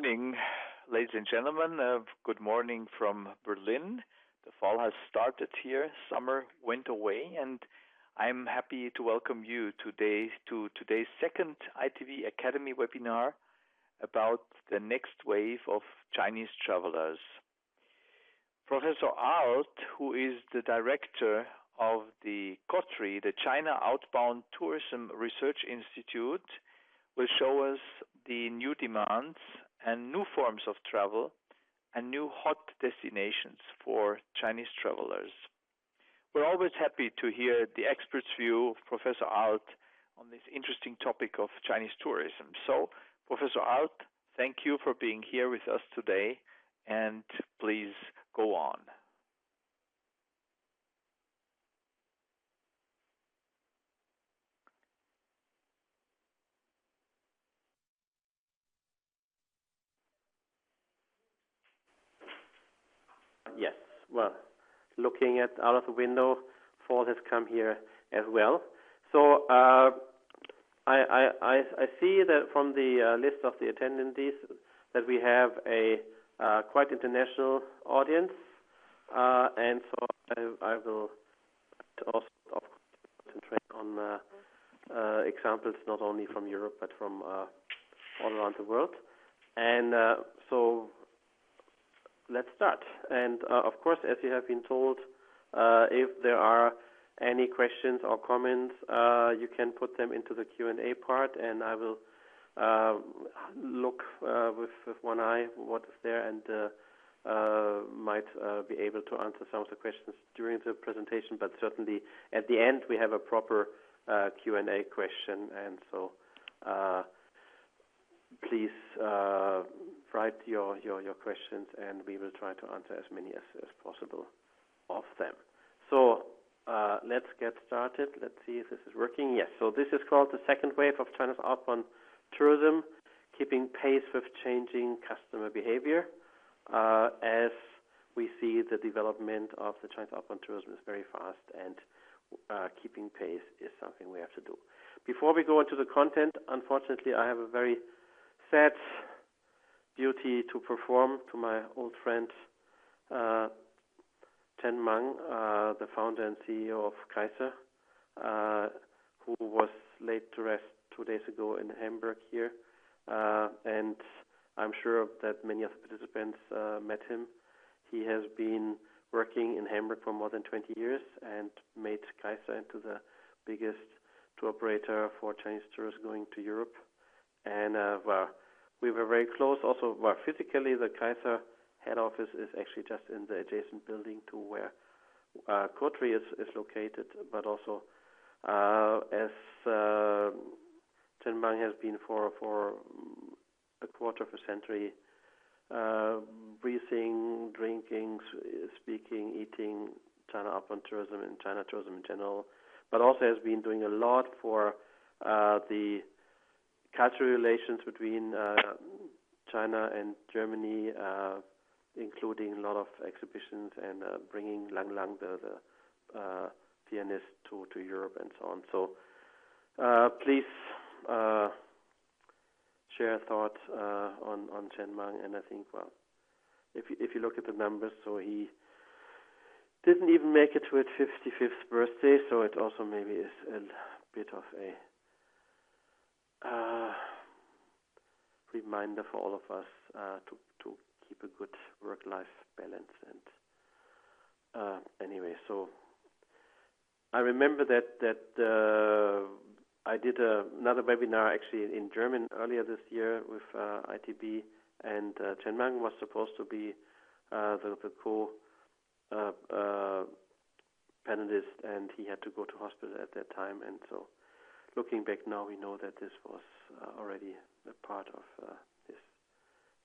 morning, ladies and gentlemen. Good morning from Berlin. The fall has started here. Summer went away, and I'm happy to welcome you today to today's second ITB Academy webinar about the next wave of Chinese travelers. Professor Arlt, who is the director of the COTRI, the China Outbound Tourism Research Institute, will show us the new demands and new forms of travel and new hot destinations for Chinese travelers. We're always happy to hear the expert's view of Professor Arlt on this interesting topic of Chinese tourism. So, Professor Arlt, thank you for being here with us today, and please go on. Yes, well, looking out of the window, fall has come here as well. So I see that from the list of the attendees that we have a quite international audience, and so I will also concentrate on examples not only from Europe but from all around the world. And so let's start. And of course, as you have been told, if there are any questions or comments, you can put them into the Q&A part, and I will look with one eye what is there, and might be able to answer some of the questions during the presentation. But certainly at the end we have a proper Q&A question, and so please write your questions, and we will try to answer as many as possible of them. So let's get started. Let's see if this is working. Yes, so this is called the second wave of China's outbound tourism, keeping pace with changing customer behavior. As we see, the development of the Chinese outbound tourism is very fast, and keeping pace is something we have to do. Before we go into the content, unfortunately, I have a very sad duty to perform to my old friend Chen Mang, the founder and CEO of Kaiser, who was laid to rest 2 days ago in Hamburg here, and I'm sure that many of the participants met him. He has been working in Hamburg for more than 20 years and made Kaiser into the biggest tour operator for Chinese tourists going to Europe. And we were very close. Also, physically, the Kaiser head office is actually just in the adjacent building to where COTRI is located. But also, as Chen Mang has been for a quarter of a century, breathing, drinking, speaking, eating China outbound tourism and China tourism in general, but also has been doing a lot for the cultural relations between China and Germany, including a lot of exhibitions and bringing Lang Lang, the pianist, to Europe and so on. So please share thoughts on Chen Mang. And I think, if you look at the numbers, so he didn't even make it to his 55th birthday, so it also maybe is a bit of a reminder for all of us to keep a good work-life balance. And anyway, so I remember that I did another webinar actually in German earlier this year with ITB, and Chen Mang was supposed to be the panelist, and he had to go to hospital at that time. And so, looking back now, we know that this was already a part of his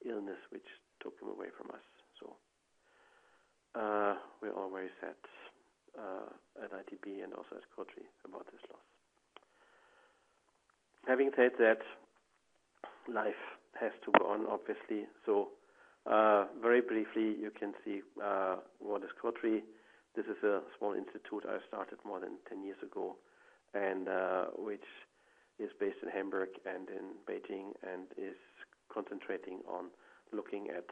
illness, which took him away from us. So we're all very sad at ITB and also at COTRI about this loss. Having said that, life has to go on, obviously. So very briefly, you can see what is COTRI. This is a small institute I started more than 10 years ago, and which is based in Hamburg and in Beijing, and is concentrating on looking at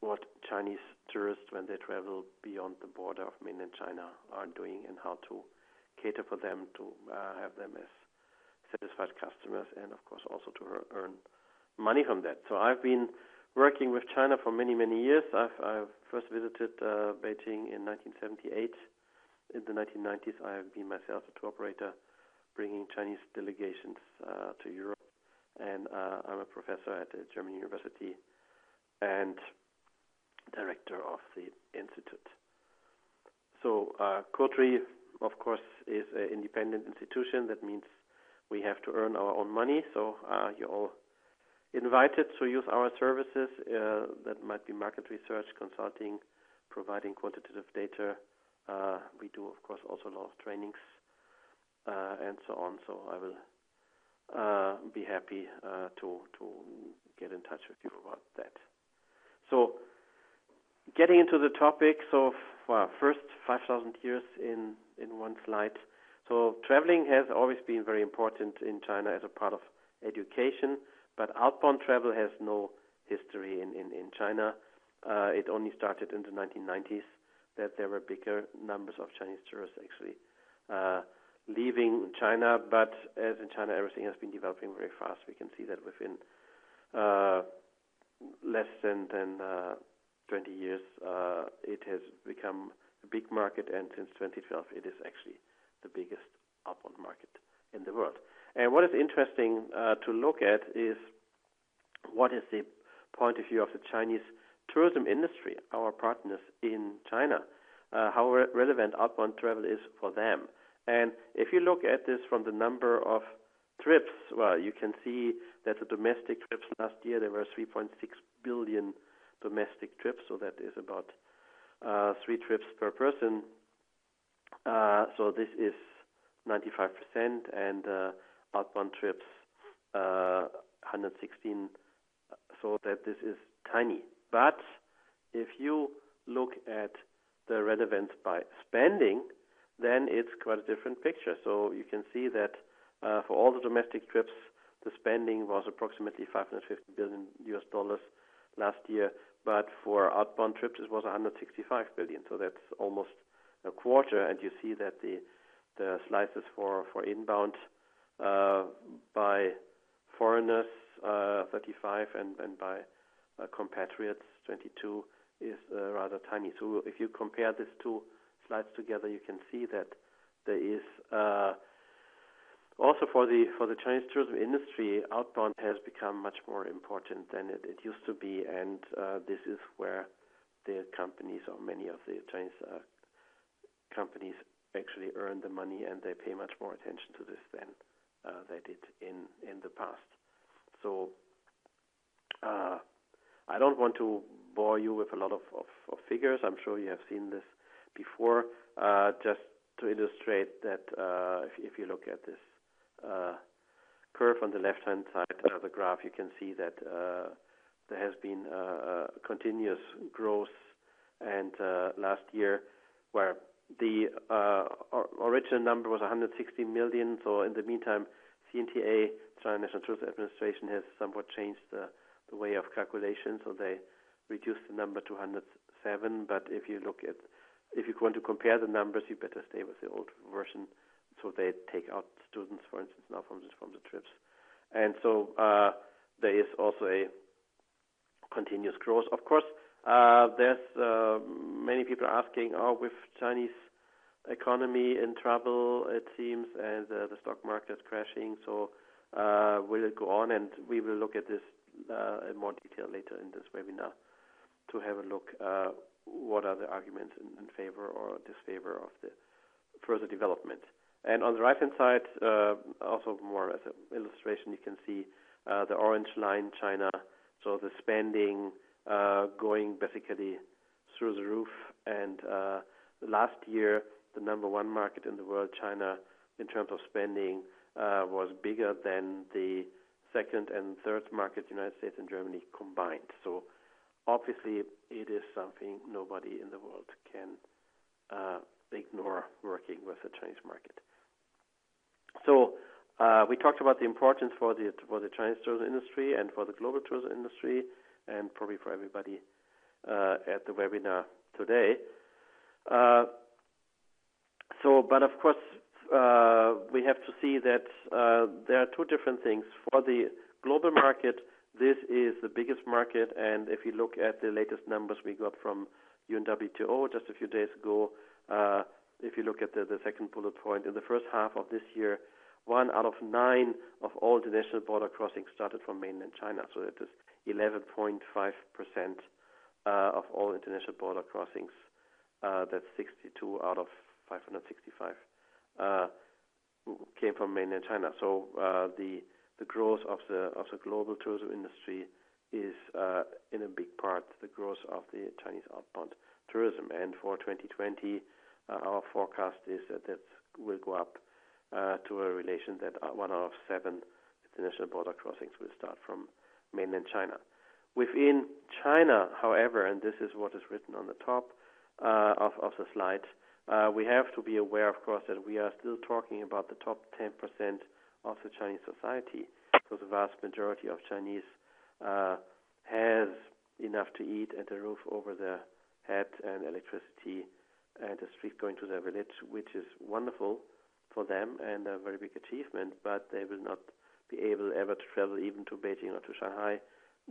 what Chinese tourists, when they travel beyond the border of mainland China, are doing and how to cater for them to have them as satisfied customers and, of course, also to earn money from that. So I've been working with China for many, many years. I've first visited Beijing in 1978. In the 1990s, I have been myself a tour operator bringing Chinese delegations to Europe. And I'm a professor at a German university and director of the institute. So COTRI, of course, is an independent institution. That means we have to earn our own money. So you're all invited to use our services. That might be market research, consulting, providing quantitative data. We do, of course, also a lot of trainings and so on. So I will be happy to get in touch with you about that. So getting into the topic, so first 5,000 years in one slide. So traveling has always been very important in China as a part of education, but outbound travel has no history in China. It only started in the 1990s that there were bigger numbers of Chinese tourists actually leaving China, but as in China everything has been developing very fast. We can see that within less than 20 years it has become a big market, and since 2012 it is actually the biggest outbound market in the world. And what is interesting to look at is what is the point of view of the Chinese tourism industry, our partners in China, how relevant outbound travel is for them. And if you look at this from the number of trips, well, you can see that the domestic trips last year, there were 3.6 billion domestic trips, so that is about 3 trips per person. So this is 95%, and outbound trips 116, so that this is tiny. But if you look at the relevance by spending, then it's quite a different picture. So you can see that for all the domestic trips, the spending was approximately $550 billion last year, but for outbound trips it was $165 billion. So that's almost a quarter, and you see that the slices for inbound by foreigners 35 and by compatriots 22 is rather tiny. So if you compare these two slides together, you can see that there is also for the Chinese tourism industry, outbound has become much more important than it used to be, and this is where the companies, or many of the Chinese companies, actually earn the money, and they pay much more attention to this than they did in the past. So I don't want to bore you with a lot of figures. I'm sure you have seen this before. Just to illustrate that, if you look at this curve on the left-hand side of the graph, you can see that there has been continuous growth, and last year, where the original number was 160 million, so in the meantime, CNTA, China National Tourism Administration, has somewhat changed the way of calculation, so they reduced the number to 107, but if you want to compare the numbers, you better stay with the old version. So they take out students, for instance, now from the trips. And so there is also a continuous growth. Of course, there's many people asking, with Chinese economy in trouble, it seems, and the stock market is crashing, so will it go on? And we will look at this in more detail later in this webinar to have a look what are the arguments in favor or disfavor of the further development. And on the right-hand side, also more as an illustration, you can see the orange line, China, so the spending going basically through the roof. And last year, the number one market in the world, China, in terms of spending, was bigger than the second and third market, United States and Germany combined. So obviously, it is something nobody in the world can ignore working with the Chinese market. So we talked about the importance for the Chinese tourism industry and for the global tourism industry, and probably for everybody at the webinar today. But of course, we have to see that there are two different things. For the global market, this is the biggest market, and if you look at the latest numbers we got from UNWTO just a few days ago, if you look at the second bullet point, in the first half of this year, 1 out of 9 of all international border crossings started from mainland China. So it is 11.5% of all international border crossings. That's 62 out of 565 came from mainland China. So the growth of the global tourism industry is in a big part the growth of the Chinese outbound tourism. And for 2020, our forecast is that will go up to a relation that 1 out of 7 international border crossings will start from mainland China. Within China, however, and this is what is written on the top of the slide, we have to be aware, of course, that we are still talking about the top 10% of the Chinese society. So the vast majority of Chinese has enough to eat and a roof over their head and electricity and a street going to their village, which is wonderful for them and a very big achievement, but they will not be able ever to travel even to Beijing or to Shanghai,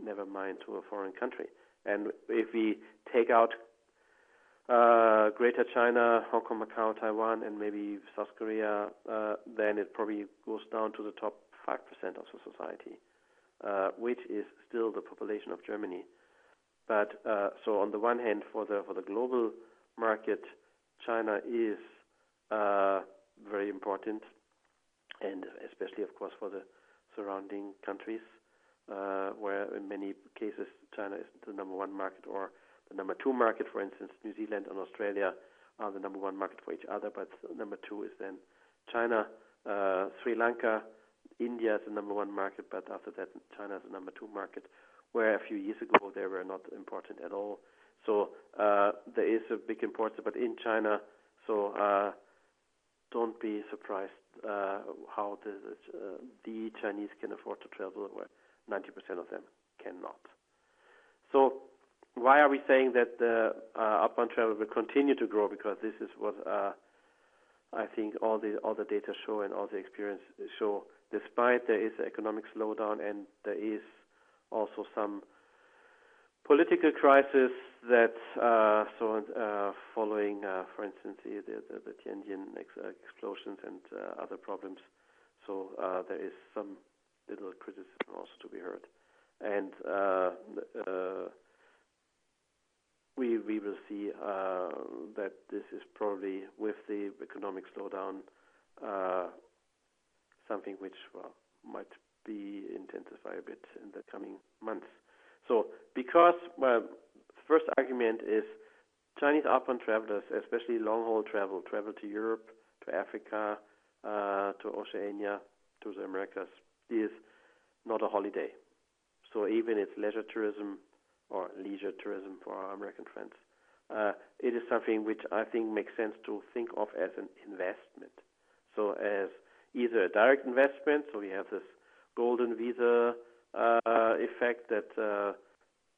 never mind to a foreign country. And if we take out Greater China, Hong Kong, Macau, Taiwan, and maybe South Korea, then it probably goes down to the top 5% of the society, which is still the population of Germany. But so on the one hand, for the global market, China is very important, and especially, of course, for the surrounding countries, where in many cases China is the number one market or the number two market. For instance, New Zealand and Australia are the number one market for each other, but number two is then China. Sri Lanka, India is the number one market, but after that China is the number two market, where a few years ago they were not important at all. So there is a big importance, but in China, so don't be surprised how the Chinese can afford to travel, where 90% of them cannot. So why are we saying that the outbound travel will continue to grow? Because this is what I think all the data show and all the experience show. Despite there is an economic slowdown and there is also some political crisis that following, for instance, the Tianjin explosions and other problems. So there is some little criticism also to be heard, and we will see that this is probably, with the economic slowdown, something which might be intensify a bit in the coming months. So because, the first argument is Chinese outbound travelers, especially long-haul travel to Europe, to Africa, to Oceania, to the Americas, is not a holiday. So even it's leisure tourism or leisure tourism for our American friends, it is something which I think makes sense to think of as an investment. So as either a direct investment, so we have this golden visa effect that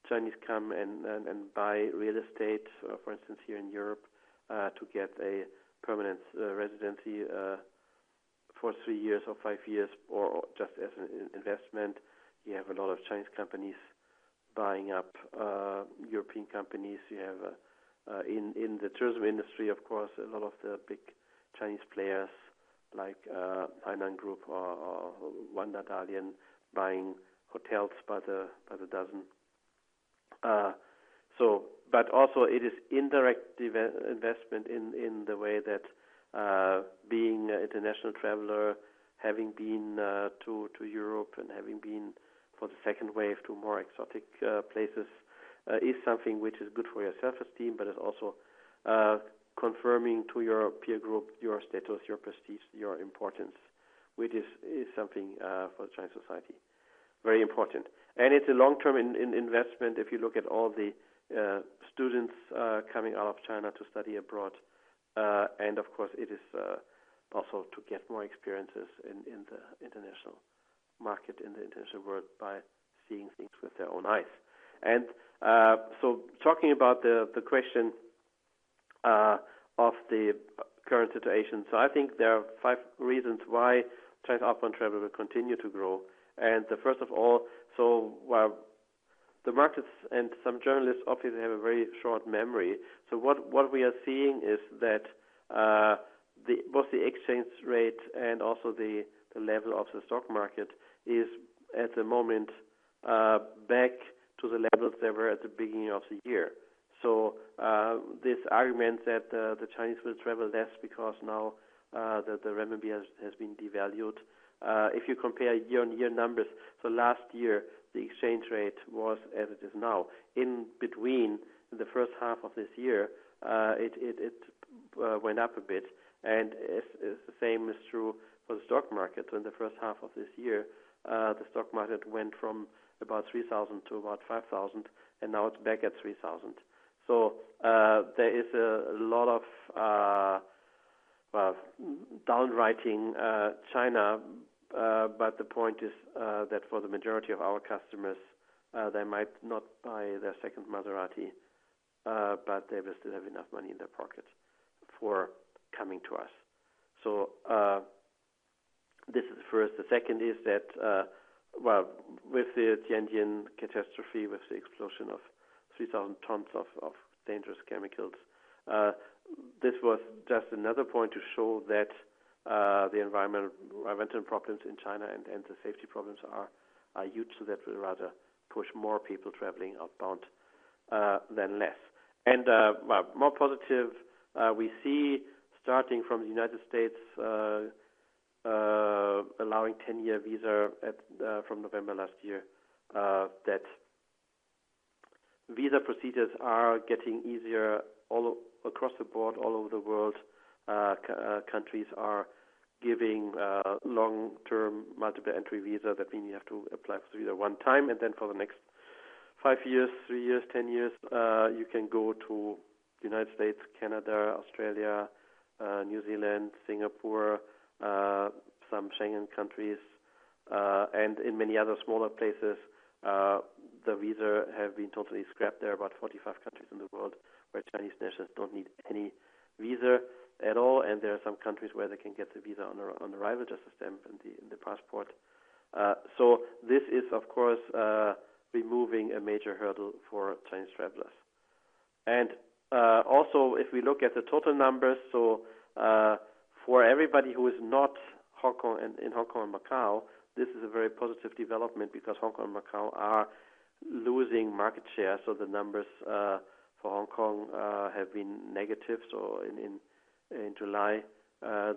Chinese come and buy real estate, for instance, here in Europe, to get a permanent residency for 3 years or 5 years, or just as an investment. You have a lot of Chinese companies buying up European companies. You have in the tourism industry, of course, a lot of the big Chinese players like Hainan Group or Wanda Dalian buying hotels by the dozen. But also it is indirect investment in the way that being an international traveler, having been to Europe and having been for the second wave to more exotic places, is something which is good for your self-esteem, but is also confirming to your peer group your status, your prestige, your importance, which is something for the Chinese society very important. And it's a long-term investment if you look at all the students coming out of China to study abroad. And of course, it is also to get more experiences in the international market, in the international world, by seeing things with their own eyes. And so talking about the question of the current situation, so I think there are 5 reasons why Chinese outbound travel will continue to grow. And the first of all, so the markets and some journalists obviously have a very short memory. So what we are seeing is that both the exchange rate and also the level of the stock market is at the moment back to the levels they were at the beginning of the year. So this argument that the Chinese will travel less because now the renminbi has been devalued. If you compare year-on-year numbers, so last year the exchange rate was as it is now. In between, in the first half of this year, it went up a bit, and the same is true for the stock market. So in the first half of this year, the stock market went from about 3,000 to about 5,000, and now it's back at 3,000. So there is a lot of downwriting China, but the point is that for the majority of our customers, they might not buy their second Maserati, but they will still have enough money in their pocket for coming to us. So this is the first. The second is that, with the Tianjin catastrophe, with the explosion of 3,000 tons of dangerous chemicals, this was just another point to show that the environmental problems in China and the safety problems are huge, so that will rather push more people traveling outbound than less. And more positive, we see, starting from the United States, allowing 10-year visa from November last year, that visa procedures are getting easier all across the board, all over the world. Countries are giving long-term multiple entry visa. That means you have to apply for the visa one time, and then for the next 5 years, 3 years, 10 years, you can go to the United States, Canada, Australia, New Zealand, Singapore, some Schengen countries, and in many other smaller places. The visa have been totally scrapped. There are about 45 countries in the world where Chinese nationals don't need any visa at all, and there are some countries where they can get the visa on arrival, just a stamp in the passport. So this is, of course, removing a major hurdle for Chinese travelers. And also, if we look at the total numbers, so for everybody who is not Hong Kong in Hong Kong and Macau, this is a very positive development, because Hong Kong and Macau are losing market share. So the numbers for Hong Kong have been negative. So in July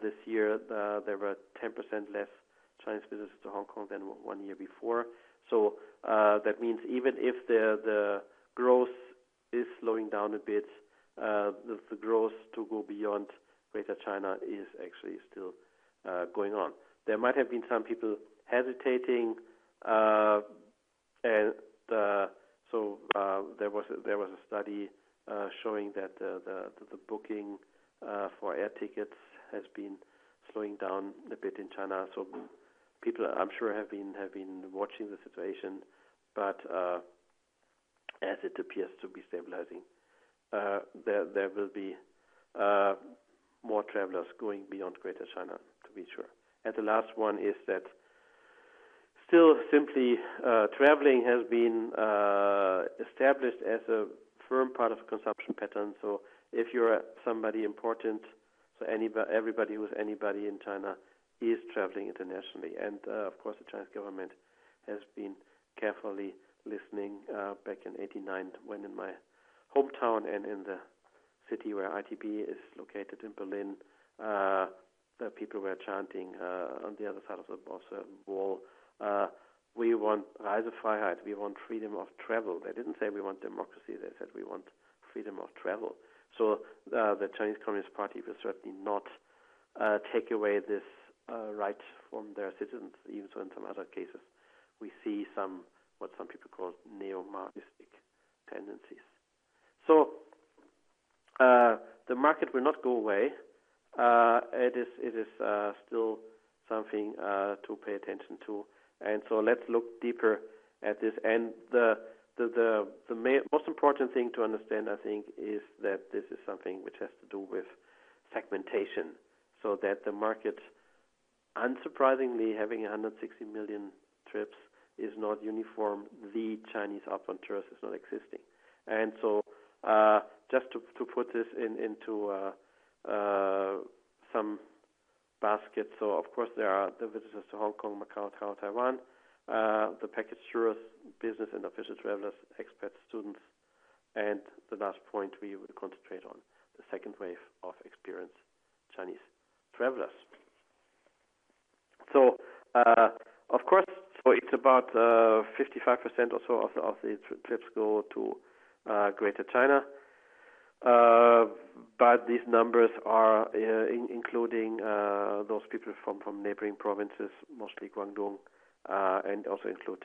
this year, there were 10% less Chinese visitors to Hong Kong than 1 year before. So that means even if the growth is slowing down a bit, the growth to go beyond Greater China is actually still going on. There might have been some people hesitating, and so there was a study showing that the booking for air tickets has been slowing down a bit in China. So people, I'm sure, have been watching the situation, but as it appears to be stabilizing, there will be more travelers going beyond Greater China, to be sure. And the last one is that still simply traveling has been established as a firm part of a consumption pattern. So if you're somebody important, so everybody who is anybody in China is traveling internationally. And of course, the Chinese government has been carefully listening back in '89, when in my hometown and in the city where ITB is located in Berlin, the people were chanting on the other side of the wall, we want Reisefreiheit, we want freedom of travel. They didn't say we want democracy, they said we want freedom of travel. So the Chinese Communist Party will certainly not take away this right from their citizens, even so in some other cases we see what some people call neo-Marxistic tendencies. So the market will not go away. it is still something to pay attention to. And so let's look deeper at this. And the most important thing to understand, I think, is that this is something which has to do with segmentation, so that the market, unsurprisingly, having 160 million trips is not uniform. The Chinese outbound tourist is not existing. And so just to put this into some baskets, so of course there are the visitors to Hong Kong, Macau, Taiwan, the package tourists, business and official travelers, expats, students, and the last point we will concentrate on, the second wave of experienced Chinese travelers. So, of course, so it's about 55% or so of the trips go to Greater China, but these numbers are including those people from neighboring provinces, mostly Guangdong, and also include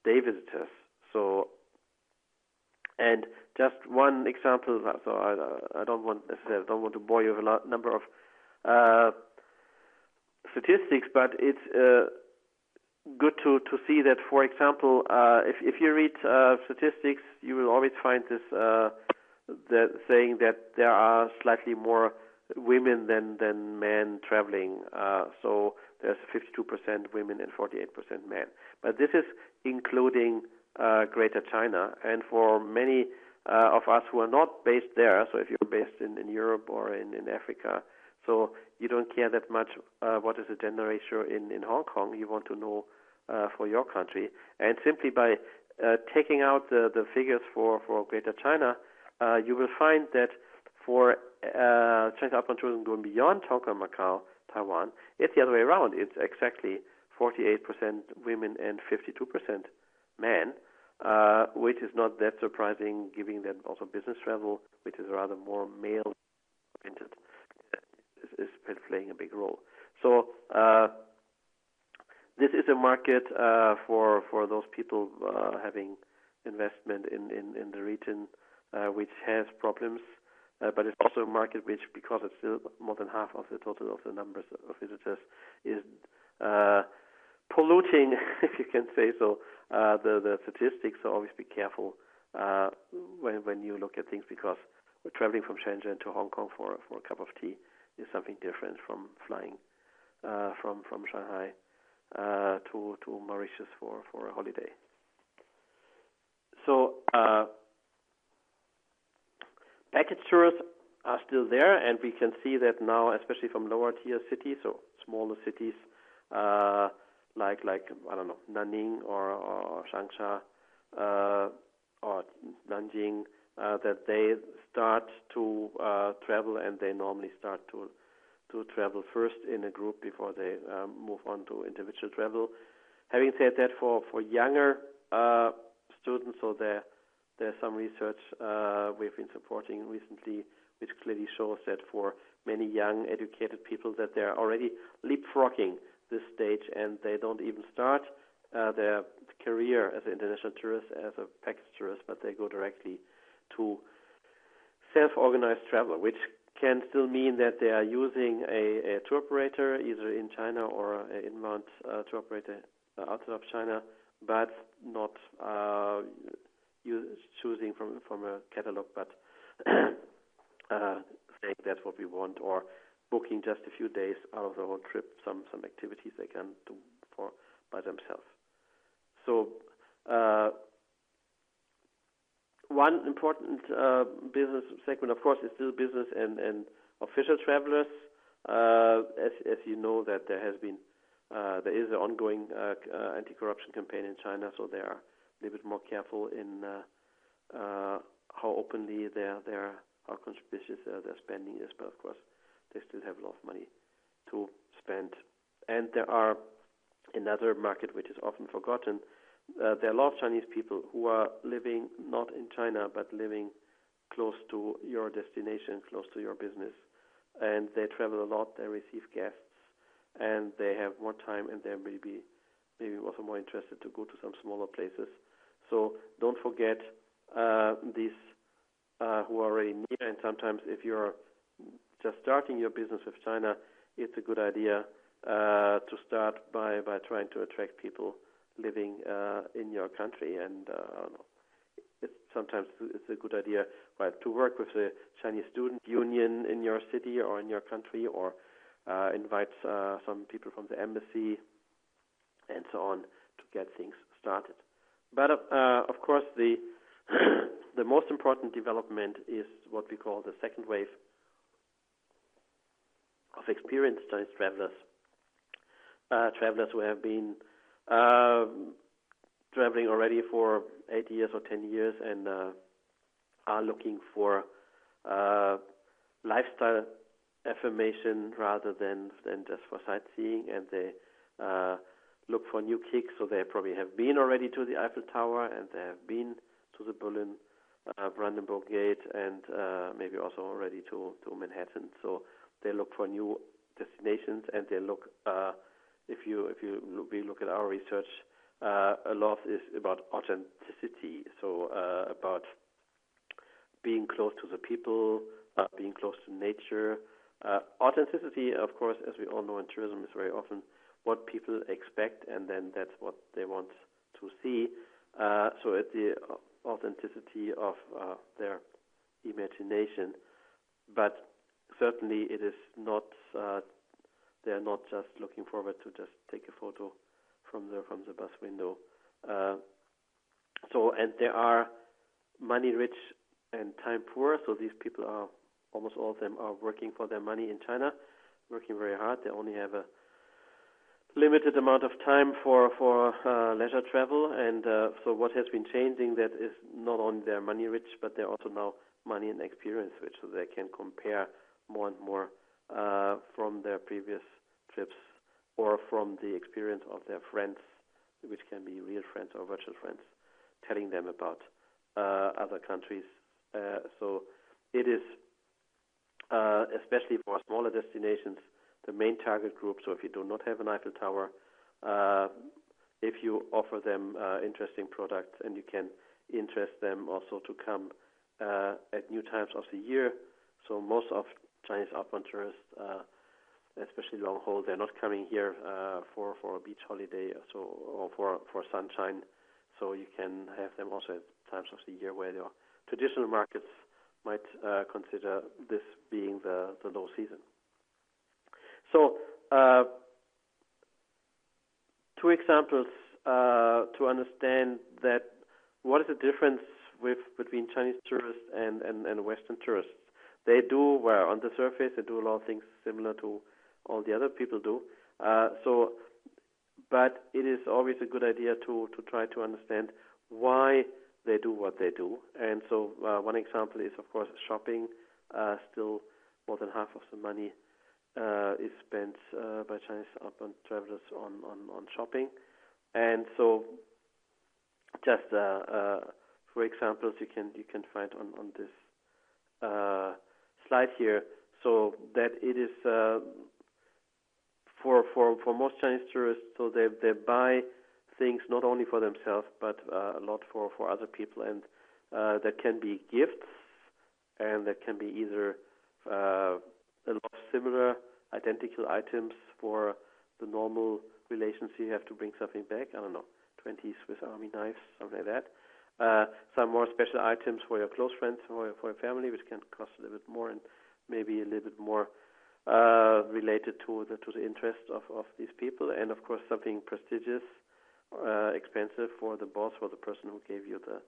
day visitors. So, and just one example. So I don't want to bore you with a number of statistics, but it's good to see that, for example, if you read statistics, you will always find this that saying that there are slightly more women than men traveling. So there's 52% women and 48% men. But this is including Greater China. And for many of us who are not based there, so if you're based in Europe or in Africa, so you don't care that much what is the gender ratio in Hong Kong. You want to know for your country. And simply by taking out the figures for Greater China, you will find that for Chinese outbound tourism going beyond Hong Kong, Macau, Taiwan, it's the other way around. It's exactly 48% women and 52% men, which is not that surprising, given that also business travel, which is rather more male-oriented, is playing a big role. So this is a market for those people having investment in the region, which has problems, but it's also a market which, because it's still more than half of the total of the numbers of visitors, is polluting, if you can say so, the statistics. So always be careful when you look at things, because we're traveling from Shenzhen to Hong Kong for a cup of tea is something different from flying from Shanghai to Mauritius for a holiday. So package tours are still there, and we can see that now, especially from lower tier cities, so smaller cities like I don't know, Nanning or Changsha or Nanjing, that they start to travel, and they normally start to travel first in a group before they move on to individual travel. Having said that, for younger students, so there's some research we've been supporting recently, which clearly shows that for many young educated people, that they're already leapfrogging this stage, and they don't even start their career as an international tourist, as a package tourist, but they go directly to self-organized travel, which can still mean that they are using a tour operator, either in China or an inbound tour operator outside of China, but not choosing from a catalog, but saying that's what we want, or booking just a few days out of the whole trip, some activities they can do by themselves. So one important business segment, of course, is still business and official travelers. As you know, that there is an ongoing anti-corruption campaign in China, so they are a little bit more careful in how openly how conspicuous their spending is. But of course, they still have a lot of money to spend. And there are another market which is often forgotten. There are a lot of Chinese people who are living not in China, but living close to your destination, close to your business. And they travel a lot, they receive guests, and they have more time, and they're maybe also more interested to go to some smaller places. So don't forget these who are already near, and sometimes if you're just starting your business with China, it's a good idea to start by trying to attract people living in your country. And I don't know, sometimes it's a good idea, right, to work with the Chinese Student Union in your city or in your country, or invite some people from the embassy and so on to get things started. But of course, the the most important development is what we call the second wave of experienced Chinese travelers, travelers who have been traveling already for 8 years or 10 years and are looking for lifestyle affirmation rather than just for sightseeing, and they look for new kicks. So they probably have been already to the Eiffel Tower, and they have been to the Berlin Brandenburg Gate, and maybe also already to Manhattan. So they look for new destinations, and they look. We look at our research, a lot is about authenticity. So about being close to the people, being close to nature. Authenticity, of course, as we all know in tourism, is very often what people expect, and then that's what they want to see. So it's the authenticity of their imagination. But certainly it is not, they're not just looking forward to just take a photo from the bus window. And there are money rich and time poor, so these people are, almost all of them are working for their money in China, working very hard. They only have a limited amount of time for leisure travel, and so what has been changing, that is not only their money rich, but they're also now money and experience rich, so they can compare more and more from their previous trips or from the experience of their friends, which can be real friends or virtual friends, telling them about other countries. So it is, especially for smaller destinations, the main target group. So if you do not have an Eiffel Tower, if you offer them interesting products, and you can interest them also to come at new times of the year. So most of Chinese outbound tourists, especially long haul, they're not coming here for a beach holiday or for sunshine. So you can have them also at times of the year where your traditional markets might consider this being the low season. So, two examples to understand that what is the difference between Chinese tourists and Western tourists. They do, well, on the surface, they do a lot of things similar to all the other people do. But it is always a good idea to try to understand why they do what they do. And so one example is, of course, shopping. Still more than half of the money is spent by Chinese outbound travelers on shopping. And so just for examples you can find on this slide here, so that it is for most Chinese tourists, so they buy things not only for themselves but a lot for other people, and that can be gifts, and that can be either a lot of similar identical items for the normal relations. You have to bring something back, I don't know, 20 Swiss Army knives, something like that. Some more special items for your close friends, for your family, which can cost a little bit more, and maybe a little bit more related to the interest of these people. And of course something prestigious, expensive for the boss, for the person who gave you the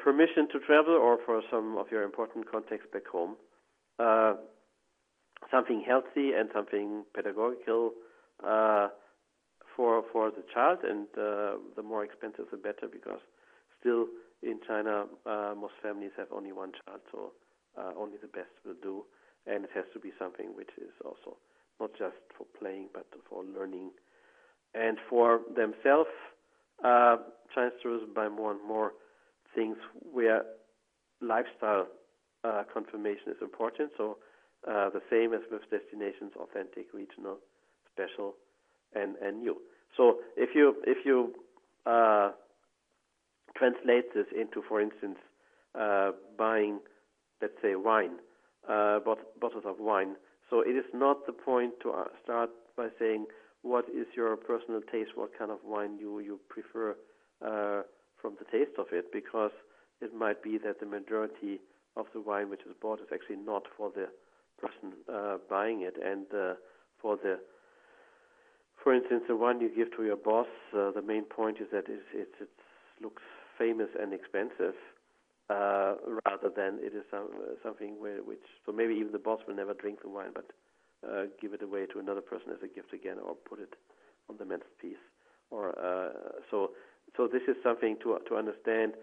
permission to travel, or for some of your important contacts back home. Something healthy and something pedagogical for the child, and the more expensive the better, because still in China most families have only one child, so only the best will do, and it has to be something which is also not just for playing but for learning. And for themselves, Chinese tourists buy more and more things where lifestyle confirmation is important. So the same as with destinations: authentic, regional, special, and new. So if you translate this into, for instance, buying, let's say, wine, bottles of wine. So it is not the point to start by saying what is your personal taste, what kind of wine you prefer from the taste of it, because it might be that the majority of the wine which is bought is actually not for the person buying it, and for instance, the one you give to your boss, the main point is that it looks famous and expensive, rather than it is something which, so maybe even the boss will never drink the wine, but give it away to another person as a gift again, or put it on the mantelpiece, or so this is something to understand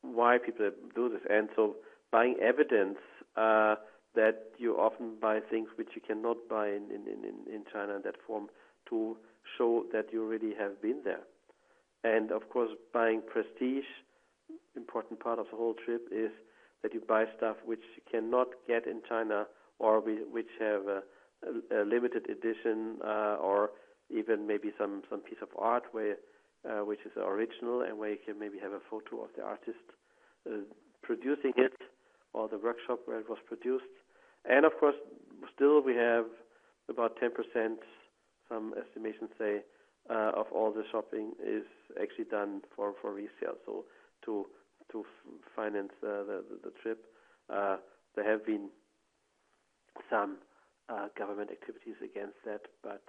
why people do this, and so buying evidence that you often buy things which you cannot buy in China in that form, to show that you really have been there. And of course, buying prestige, important part of the whole trip is that you buy stuff which you cannot get in China, or which have a limited edition, or even maybe some piece of art which is original, and where you can maybe have a photo of the artist producing it, or the workshop where it was produced. And of course, still we have about 10%, some estimations say, of all the shopping is actually done for resale, so to finance the trip. There have been some government activities against that, but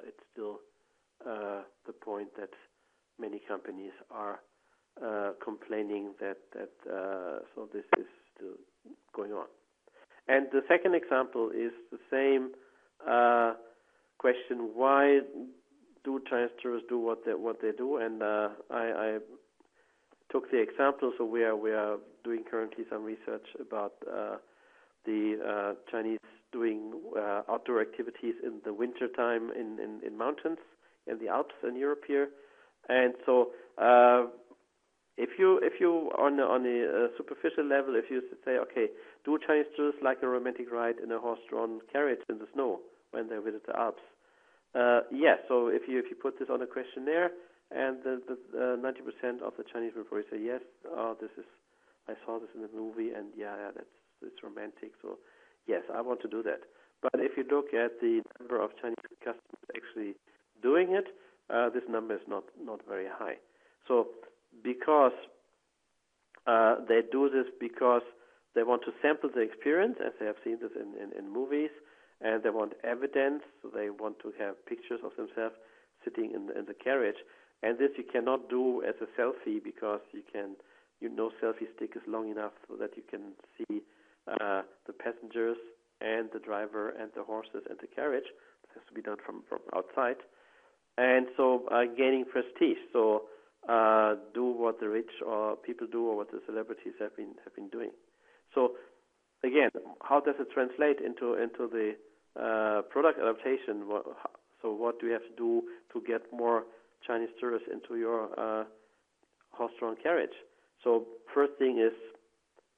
it's still the point that many companies are complaining that so this is still going on. And the second example is the same question: why do Chinese tourists do what they do? And I took the example. So we are doing currently some research about the Chinese doing outdoor activities in the winter time in mountains in the Alps in Europe here. And so if you on a superficial level, if you say, okay, do Chinese tourists like a romantic ride in a horse-drawn carriage in the snow when they visit the Alps? Yes. So if you put this on a questionnaire, and the 90% of the Chinese will probably say yes. I saw this in the movie, and it's romantic. So yes, I want to do that. But if you look at the number of Chinese customers actually doing it, this number is not very high. So because they do this because they want to sample the experience, as they have seen this in movies, and they want evidence, so they want to have pictures of themselves sitting in the carriage. And this you cannot do as a selfie, because selfie stick is long enough so that you can see the passengers and the driver and the horses and the carriage. It has to be done from outside. And so gaining prestige. So do what the rich or people do, or what the celebrities have been doing. So again, how does it translate into the product adaptation? So what do you have to do to get more Chinese tourists into your horse-drawn carriage? So first thing is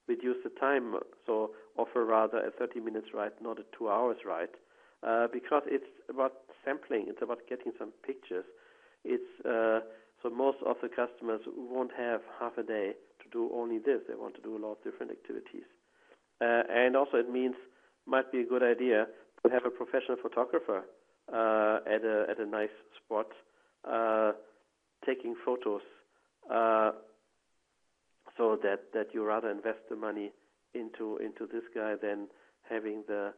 reduce the time. So offer rather a 30 minutes ride, not a 2 hours ride, because it's about sampling. It's about getting some pictures. It's so most of the customers won't have half a day to do only this. They want to do a lot of different activities. And also it might be a good idea to have a professional photographer at a nice spot taking photos, so that you rather invest the money into this guy than having the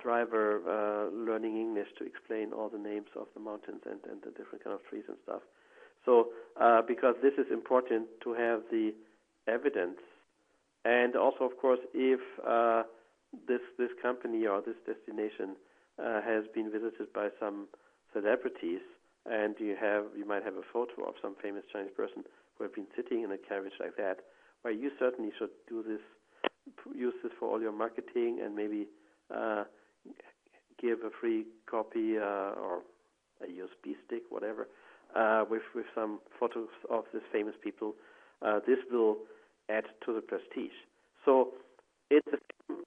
driver learning English to explain all the names of the mountains and the different kind of trees and stuff. So because this is important to have the evidence. And also, of course, if this company or this destination has been visited by some celebrities, and you might have a photo of some famous Chinese person who have been sitting in a carriage like that, well, you certainly should use this for all your marketing, and maybe give a free copy or a USB stick, whatever, with some photos of these famous people. This will add to the prestige. So it's the same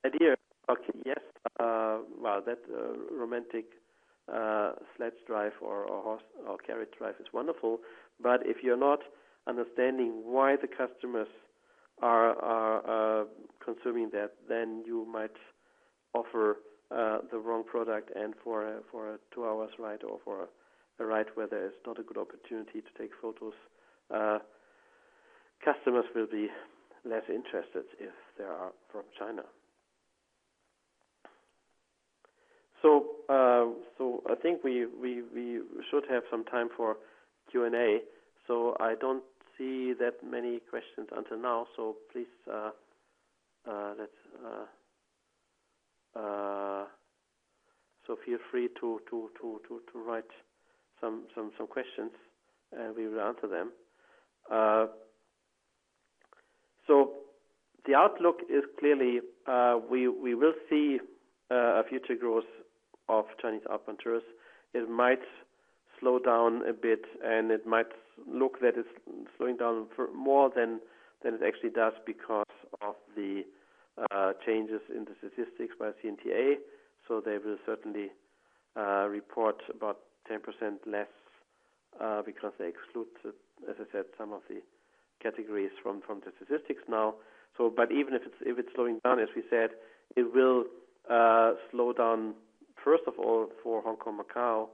idea. Okay, yes, that romantic sledge drive or horse or carriage drive is wonderful, but if you're not understanding why the customers are consuming that, then you might offer the wrong product, and for a 2 hours ride or for a ride where there is not a good opportunity to take photos, customers will be less interested if they are from China. So I think we should have some time for Q&A. So I don't see that many questions until now. So please so feel free to write some questions, and we will answer them. So the outlook is clearly we will see a future growth of Chinese outbound tourists. It might slow down a bit, and it might look that it's slowing down for more than it actually does because of the changes in the statistics by CNTA. So they will certainly report about 10% less because they exclude, as I said, some of the categories from the statistics now. So, but even if it's slowing down, as we said, it will slow down first of all for Hong Kong, Macau,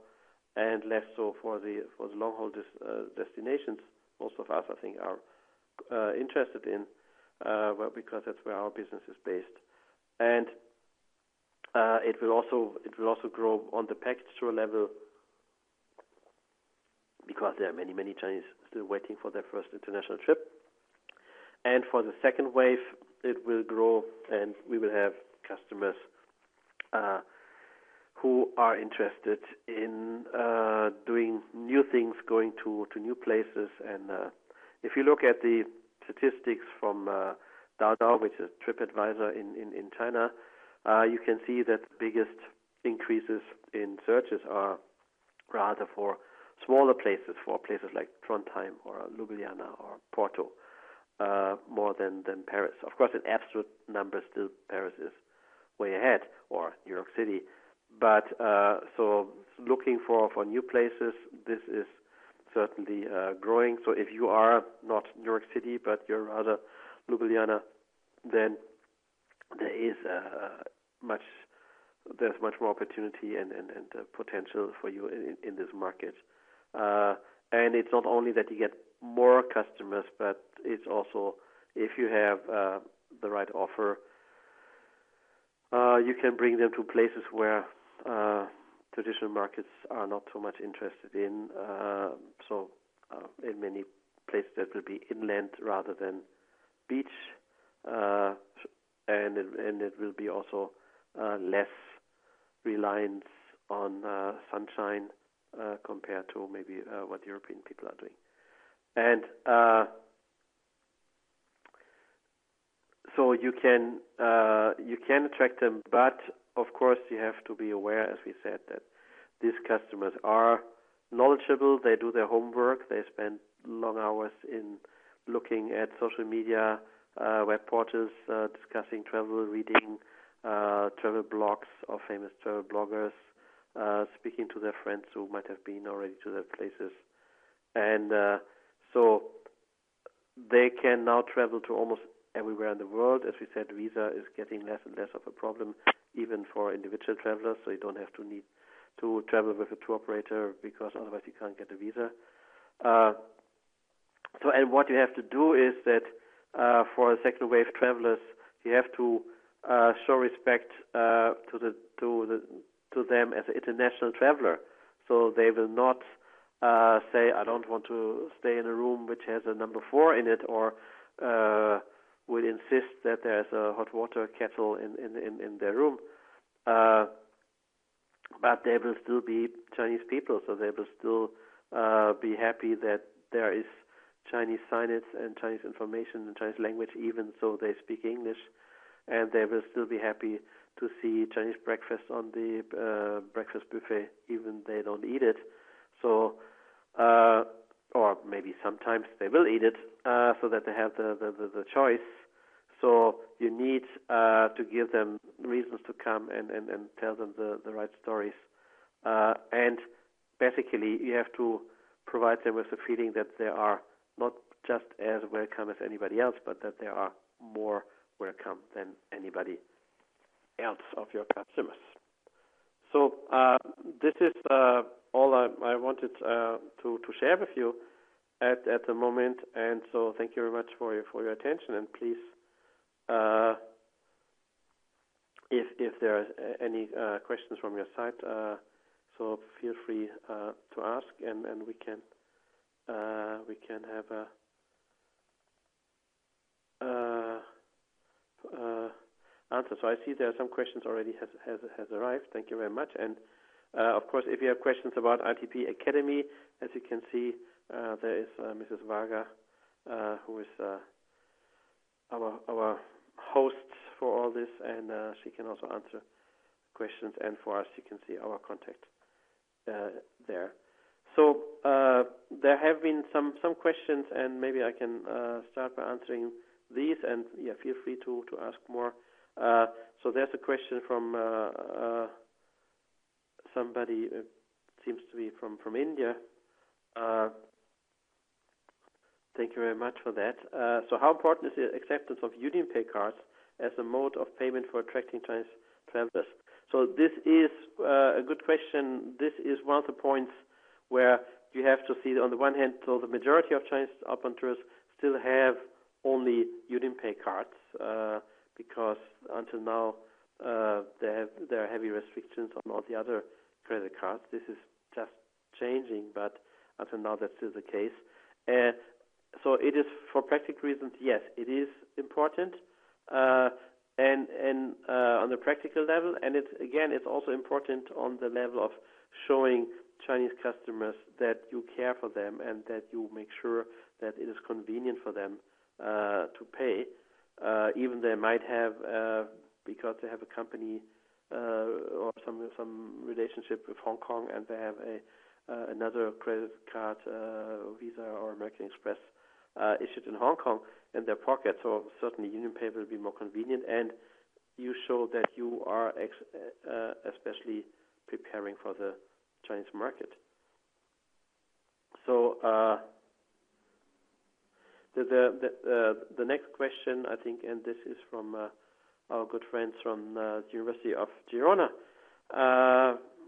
and less so for the long haul destinations. Most of us, I think, are interested in, because that's where our business is based, and it will also grow on the package tour level because there are many Chinese still waiting for their first international trip. And for the second wave, it will grow, and we will have customers who are interested in doing new things, going to new places. And if you look at the statistics from Dao, which is TripAdvisor in China, you can see that the biggest increases in searches are rather for smaller places, for places like Trondheim or Ljubljana or Porto, more than Paris. Of course, in absolute numbers, still Paris is way ahead, or New York City. But so looking for new places, this is certainly growing. So if you are not New York City, but you're rather Ljubljana, then there's much more opportunity and potential for you in this market. And it's not only that you get more customers, but it's also, if you have the right offer, you can bring them to places where traditional markets are not so much interested in. So in many places that will be inland rather than beach, and it will be also less reliance on sunshine compared to maybe what European people are doing. And so you can attract them, but of course you have to be aware, as we said, that these customers are knowledgeable. They do their homework. They spend long hours in looking at social media, web portals, discussing travel, reading travel blogs of famous travel bloggers, speaking to their friends who might have been already to their places. And so they can now travel to almost everywhere in the world. As we said, visa is getting less and less of a problem, even for individual travelers, so you don't have to need to travel with a tour operator because otherwise you can't get a visa. So, and what you have to do is that for second wave travelers, you have to show respect to them as an international traveler. So they will not say, I don't want to stay in a room which has a number 4 in it, or will insist that there's a hot water kettle in their room. But they will still be Chinese people, so they will still be happy that there is Chinese signage and Chinese information and Chinese language, even so they speak English. And they will still be happy to see Chinese breakfast on the breakfast buffet, even they don't eat it. So, or maybe sometimes they will eat it, so that they have the choice. So you need to give them reasons to come and tell them the right stories. And basically, you have to provide them with the feeling that they are not just as welcome as anybody else, but that they are more welcome than anybody else of your customers. So this is all I wanted to share with you at the moment, and so thank you very much for your attention, and please, if there are any questions from your side, so feel free to ask, and we can have a answer. So I see there are some questions already has arrived. Thank you very much. And of course, if you have questions about ITB Academy, as you can see, there is Mrs. Varga, who is our host for all this, and she can also answer questions. And for us, you can see our contact there. So there have been some questions, and maybe I can start by answering these. And yeah, feel free to ask more. So there's a question from somebody, it seems to be from India. Thank you very much for that. So how important is the acceptance of UnionPay cards as a mode of payment for attracting Chinese travelers? So this is a good question. This is one of the points where you have to see, on the one hand, so the majority of Chinese outbound tourists still have only UnionPay cards, because until now there are heavy restrictions on all the other credit cards. This is just changing, but until now that's still the case. So it is, for practical reasons, yes, it is important, and on the practical level, and it's also important on the level of showing Chinese customers that you care for them and that you make sure that it is convenient for them to pay. Even they might have, because they have a company or some relationship with Hong Kong, and they have another credit card, Visa or American Express, issued in Hong Kong in their pocket. So certainly UnionPay will be more convenient, and you show that you are especially preparing for the Chinese market. So the next question, I think, and this is from our good friends from the University of Girona,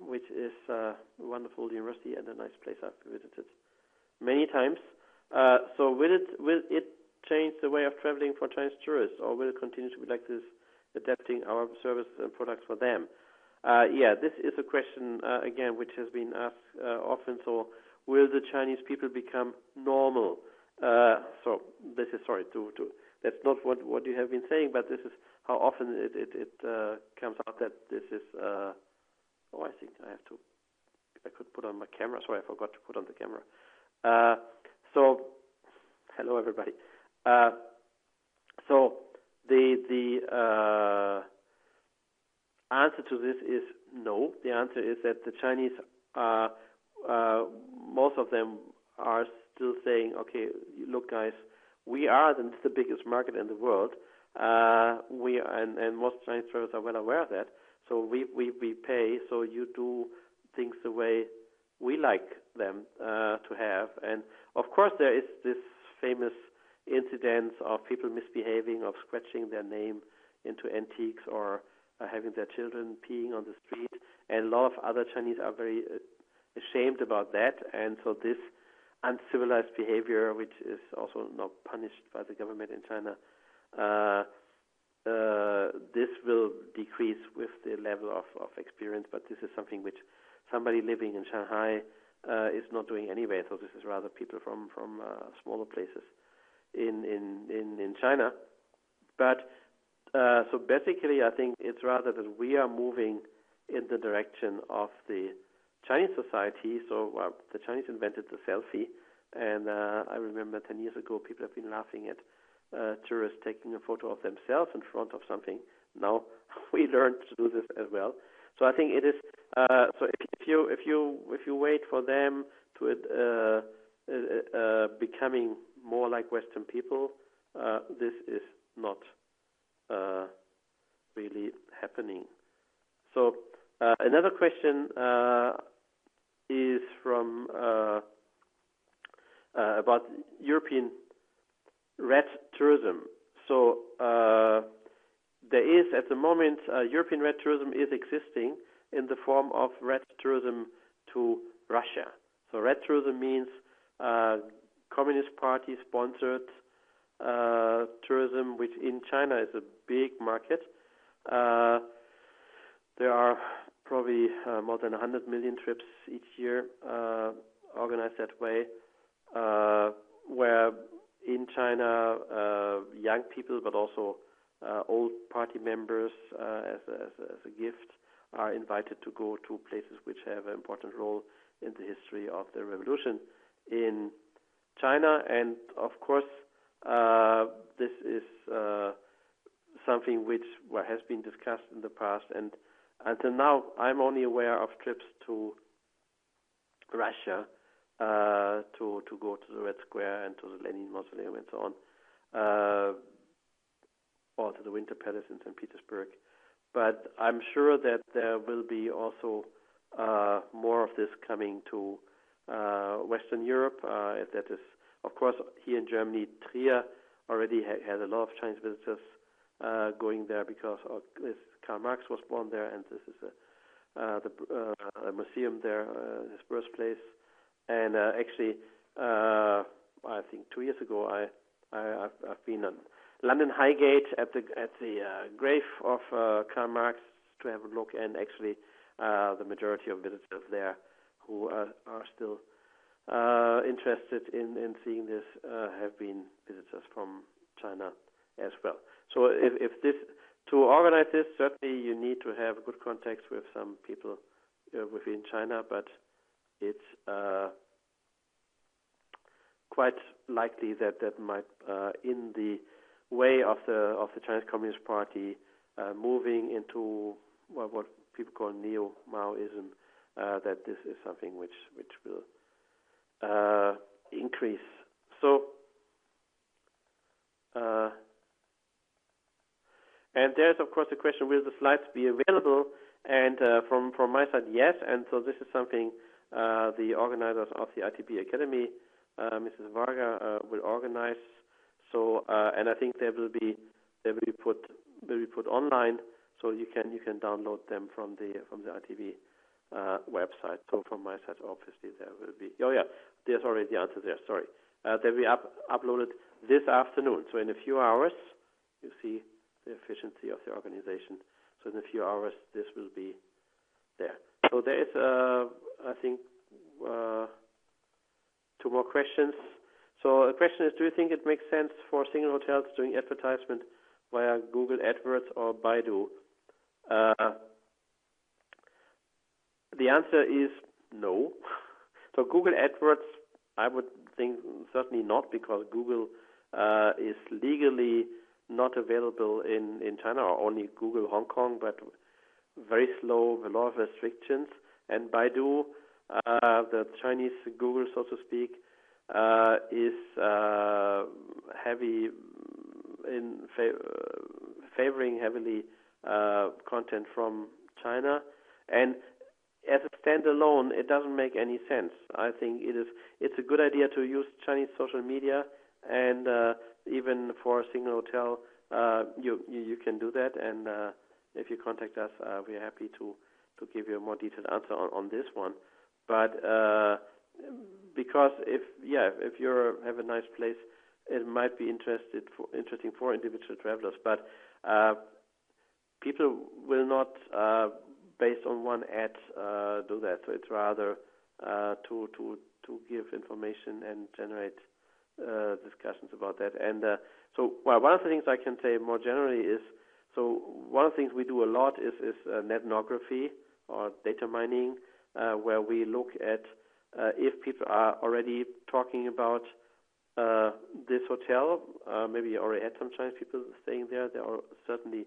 which is a wonderful university and a nice place I've visited many times. So will it change the way of traveling for Chinese tourists, or will it continue to be like this, adapting our services and products for them? Yeah, this is a question, again, which has been asked often. So will the Chinese people become normal? So this is, that's not what you have been saying, but this is how often it comes out that this is, I think I could put on my camera. Sorry, I forgot to put on the camera. So, hello everybody. So the answer to this is no. The answer is that the Chinese, most of them are still saying, okay, look guys, we are the biggest market in the world. And most Chinese travelers are well aware of that. So we pay, so you do things the way we like them to have. And of course there is this famous incident of people misbehaving, of scratching their name into antiques, or having their children peeing on the street. And a lot of other Chinese are very ashamed about that. And so this uncivilized behavior, which is also not punished by the government in China, this will decrease with the level of experience, but this is something which somebody living in Shanghai is not doing anyway. So this is rather people from smaller places in China. But so basically, I think it's rather that we are moving in the direction of the Chinese society. So the Chinese invented the selfie, and I remember 10 years ago people have been laughing at tourists taking a photo of themselves in front of something. Now we learned to do this as well. So I think it is. So if you wait for them to becoming more like Western people, this is not really happening. So another question is from about European red tourism. So there is at the moment European red tourism is existing in the form of red tourism to Russia. So red tourism means Communist Party sponsored tourism, which in China is a big market. There are probably more than 100 million trips each year organized that way, where in China young people, but also old party members as a gift are invited to go to places which have an important role in the history of the revolution in China. And of course, this is something which has been discussed in the past, and until now I'm only aware of trips to Russia to go to the Red Square and to the Lenin Mausoleum and so on, or to the Winter Palace in St. Petersburg. But I'm sure that there will be also more of this coming to Western Europe. That is, of course, here in Germany, Trier already has a lot of Chinese visitors going there because Karl Marx was born there, and this is a museum there, his birthplace. And actually, I think 2 years ago, I've been on London Highgate at the grave of Karl Marx to have a look, and actually the majority of visitors there who are still interested in seeing this have been visitors from China as well. So if this, to organize this, certainly you need to have good contacts with some people within China, but it's quite likely that might, in the way of the Chinese Communist Party moving into what people call neo-Maoism, that this is something which will increase. So, and there's of course the question: will the slides be available? And from my side, yes. And so this is something the organizers of the ITB Academy, Mrs. Varga, will organize. So, and I think they will be put online, so you can download them from the ITB website. So from my side, obviously there will be. Oh yeah, there's already the answer there. Sorry, they'll be uploaded this afternoon. So in a few hours, you see the efficiency of the organization. So in a few hours, this will be there. So there is, I think, 2 more questions. So the question is, do you think it makes sense for single hotels doing advertisement via Google AdWords or Baidu? The answer is no. So Google AdWords, I would think certainly not, because Google is legally not available in China, or only Google Hong Kong, but very slow, with a lot of restrictions. And Baidu, the Chinese Google, so to speak, is heavy in favoring heavily content from China, and as a standalone, it doesn't make any sense. I think it's a good idea to use Chinese social media, and even for a single hotel, you can do that. And if you contact us, we are happy to give you a more detailed answer on this one. But because if you have a nice place, it might be interesting for individual travelers. But people will not, based on one ad, do that. So it's rather to give information and generate discussions about that. And so, one of the things I can say more generally is, so one of the things we do a lot is ethnography or data mining, where we look at if people are already talking about this hotel. Maybe you already had some Chinese people staying there. They certainly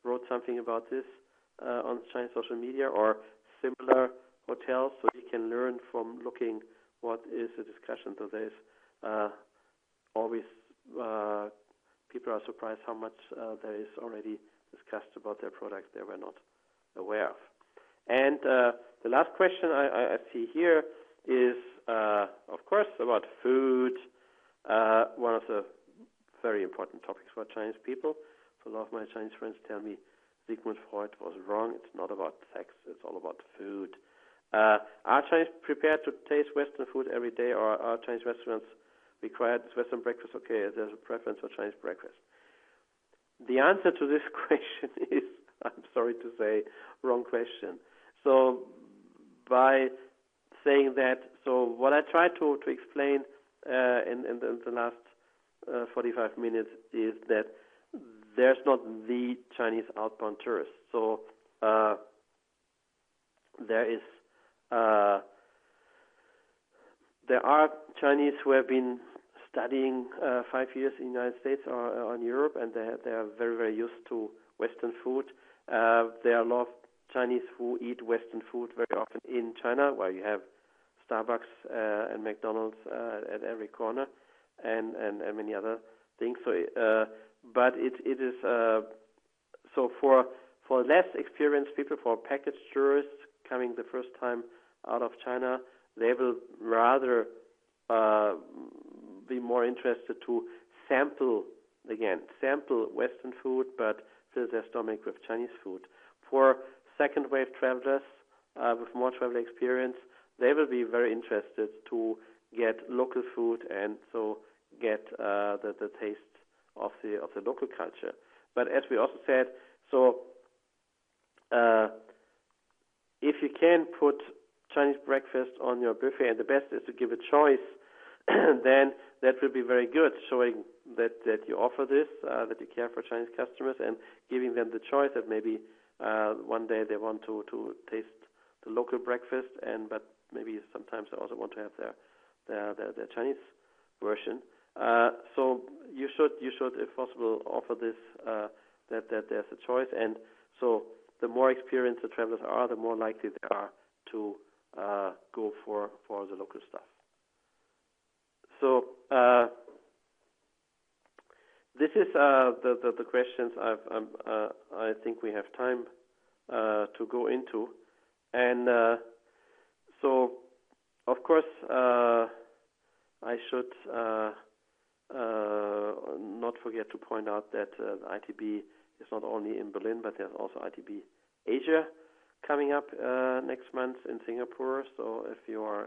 wrote something about this on Chinese social media, or similar hotels, so you can learn from looking what is the discussion. So there's always people are surprised how much there is already discussed about their products they were not aware of. And the last question I see here is of course, about food. One of the very important topics for Chinese people. So a lot of my Chinese friends tell me Sigmund Freud was wrong. It's not about sex. It's all about food. Are Chinese prepared to taste Western food every day, or are Chinese restaurants required Western breakfast? Okay, there's a preference for Chinese breakfast. The answer to this question is, I'm sorry to say, wrong question. So by saying that, so what I tried to explain in the last 45 minutes is that there's not the Chinese outbound tourist. So there are Chinese who have been studying 5 years in the United States or in Europe, and they are very, very used to Western food. There are a lot of Chinese who eat Western food very often in China, where you have Starbucks and McDonald's at every corner, and many other things. So, but it is so for less experienced people, for package tourists coming the first time out of China, they will rather be more interested to sample Western food, but fill their stomach with Chinese food. For second wave travelers with more travel experience, they will be very interested to get local food and so get the taste of the local culture. But as we also said, so if you can put Chinese breakfast on your buffet, and the best is to give a choice, then that will be very good, showing that you offer this, that you care for Chinese customers, and giving them the choice that maybe one day they want to taste the local breakfast, but maybe sometimes they also want to have their Chinese version. So you should, if possible, offer this, that there's a choice, and so the more experienced the travelers are, the more likely they are to go for the local stuff. So this is the questions I think we have time to go into, and so of course I should not forget to point out that the ITB is not only in Berlin, but there's also ITB Asia coming up next month in Singapore. So if you are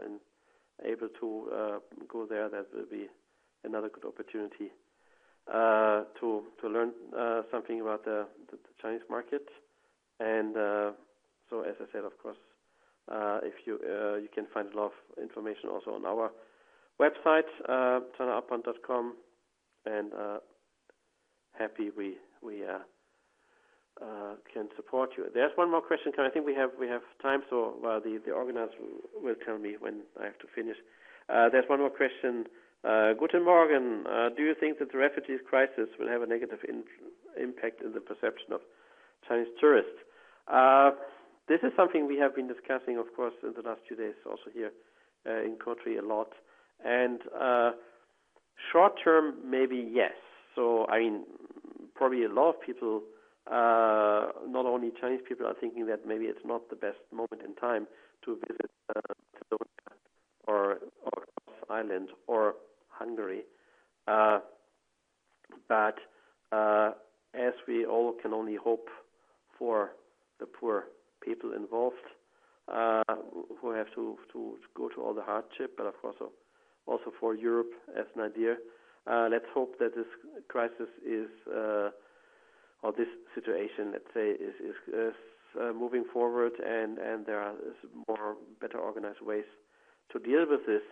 able to go there, that will be another good opportunity to learn something about the Chinese market. And so, as I said, of course, if you can find a lot of information also on our website, ChinaOutbound.com, and happy we can support you. There's one more question coming. I think we have time, so the organizer will tell me when I have to finish. There's one more question. Guten Morgen. Do you think that the refugees crisis will have a negative impact in the perception of Chinese tourists? This is something we have been discussing, of course, in the last few days, also here in COTRI a lot. And short term, maybe yes. So, I mean, probably a lot of people, not only Chinese people, are thinking that maybe it's not the best moment in time to visit Macedonia or Ireland or Hungary. But as we all can only hope for the poor people involved, who have to go to all the hardship, but of course also for Europe as an idea. Let's hope that this crisis is, or this situation, let's say, is moving forward, and there are better organized ways to deal with this,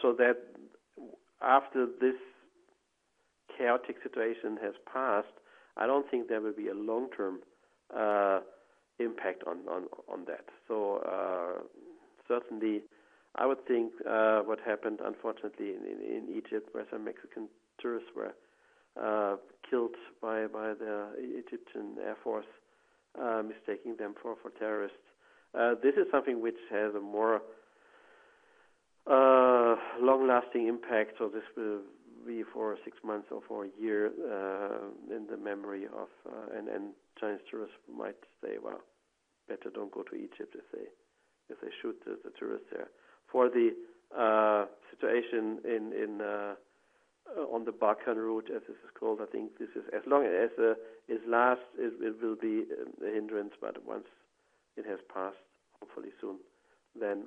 so that after this chaotic situation has passed, I don't think there will be a long-term impact on that. So certainly, I would think what happened, unfortunately, in Egypt, where some Mexican tourists were killed by the Egyptian Air Force, mistaking them for terrorists. This is something which has a more long-lasting impact, so this will be for 6 months or for a year in the memory of, and Chinese tourists might say, well, better don't go to Egypt if they shoot the tourists there. For the situation on the Balkan route, as this is called. I think this is, as long as it lasts, it will be a hindrance, but once it has passed, hopefully soon, then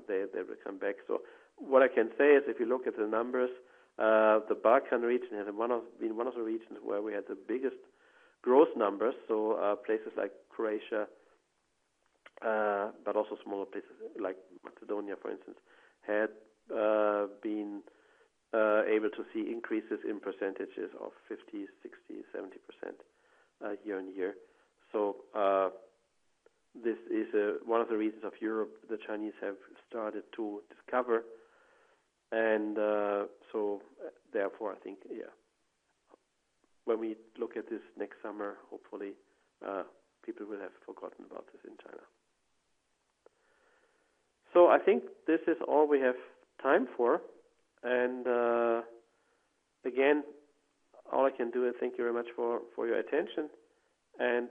they will come back. So what I can say is, if you look at the numbers, the Balkan region has been one of the regions where we had the biggest growth numbers. So places like Croatia, but also smaller places like Macedonia, for instance, had been able to see increases in percentages of 50, 60, 70% year on year. So this is one of the regions of Europe the Chinese have started to discover, and so therefore I think, when we look at this next summer, hopefully people will have forgotten about this in China. So I think this is all we have time for. And again, all I can do is thank you very much for your attention. And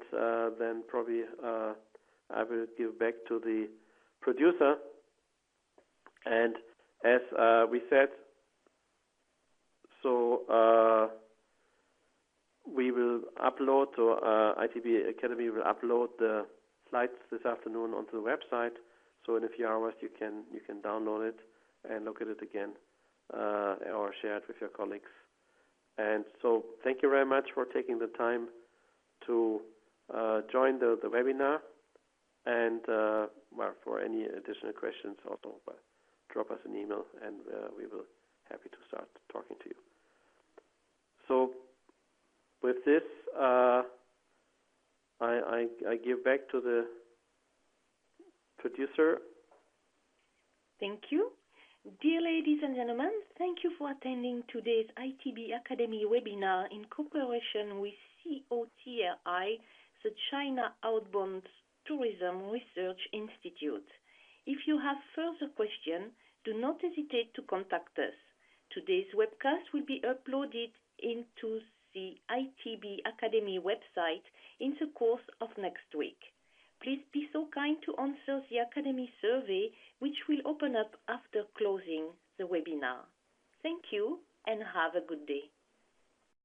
then probably I will give back to the producer. And as we said, so we will upload, so ITB Academy will upload the slides this afternoon onto the website. So in a few hours you can download it and look at it again, or share it with your colleagues. And so thank you very much for taking the time to join the webinar. And for any additional questions, also drop us an email, and we will be happy to start talking to you. So with this, I give back to the producer. Thank you. Dear ladies and gentlemen, thank you for attending today's ITB Academy webinar in cooperation with COTRI, the China Outbound Tourism Research Institute. If you have further questions, do not hesitate to contact us. Today's webcast will be uploaded into the ITB Academy website in the course of next week. Please be so kind to answer the Academy survey, which will open up after closing the webinar. Thank you and have a good day.